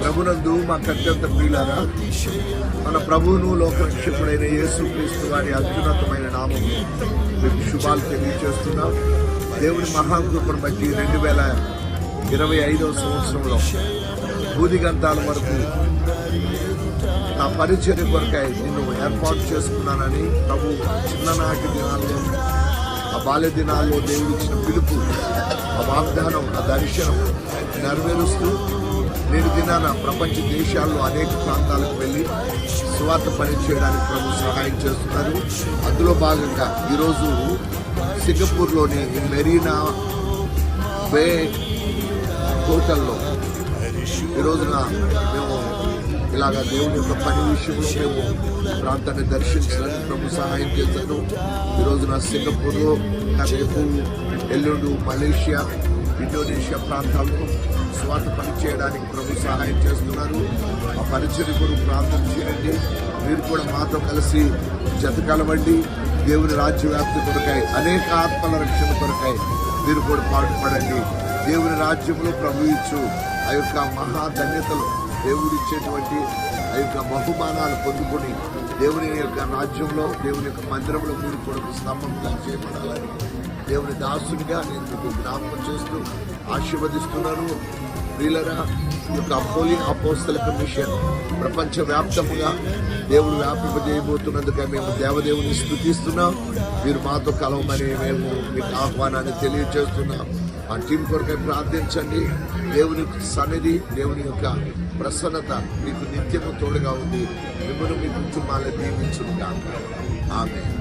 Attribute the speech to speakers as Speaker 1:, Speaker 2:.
Speaker 1: ప్రభునందు మా అత్యంత ప్రియులారా, మన ప్రభువును లోకరక్షకుడైన యేసుక్రీస్తు వారి అత్యున్నతమైన నామం మీకు శుభాలు తెలియజేస్తున్నాం. దేవుని మహాకృపను బట్టి 2025వ సంవత్సరంలో భూదిగంతాల వరకు నా పరిచర్య కొరకై నిన్ను ఏర్పాటు చేసుకున్నానని ప్రభు చిన్ననాటి దినాల్లో, ఆ బాల్య దినాల్లో దేవుడిచ్చిన పిలుపు, ఆ వాగ్దానం, ఆ దర్శనం నెరవేరుస్తూ నేడు దినాన ప్రపంచ దేశాల్లో అనేక ప్రాంతాలకు వెళ్ళి సువార్త పని చేయడానికి ప్రభు సహాయం చేస్తున్నారు. అందులో భాగంగా ఈరోజు సింగపూర్లోని మెరీనా బే హోటల్లో ఈ రోజున మేము ఇలాగ దేవుని యొక్క పని విషయంలో మేము ప్రాంతాన్ని దర్శించడానికి ప్రభు సహాయం చేశారు. ఈ రోజున సింగపూర్లో, రేపు ఎల్లుండు మలేషియా, ఇండోనేషియా ప్రాంతాల్లో స్వార్థ పని చేయడానికి ప్రభు సహాయం చేస్తున్నారు. ఆ పరిచయం కూడా ప్రార్థన చేయండి. మీరు కూడా మాతో కలిసి జతకలవండి. దేవుని రాజ్య వ్యాప్తి కొరకాయి, అనేక ఆత్మల రక్షణ కొరకాయి మీరు కూడా పాటుపడండి. దేవుని రాజ్యంలో ప్రభు ఇచ్చు ఆ యొక్క మహాధన్యతలు, దేవుడిచ్చేటువంటి ఆ యొక్క బహుమానాలు పొందుకొని దేవుని యొక్క రాజ్యంలో, దేవుని యొక్క మందిరంలో మీరు కూడా స్తంభంగా చేయబడాలని దేవుని దాసునిగా నేను మీకు జ్ఞాపకం చేస్తూ ఆశీర్వదిస్తున్నాను. ప్రియులరా, ఈ యొక్క హోలీ అపోస్తలిక మిషన్ ప్రపంచవ్యాప్తముగా దేవుడు వ్యాపింపజేయబోతున్నందుకే మేము దేవదేవుని స్తుతిస్తున్నాం. మీరు మాతో కలవమని మేము మీకు ఆహ్వానాన్ని తెలియజేస్తున్నాం. ఆ టీం కొరకై ప్రార్థించండి. దేవుని సన్నిధి, దేవుని యొక్క ప్రసన్నత మీకు నిత్యము తోడుగా ఉంది. మిమ్మల్ని మీ కుటుంబాలను దీవించునుగాక. ఆమేన్.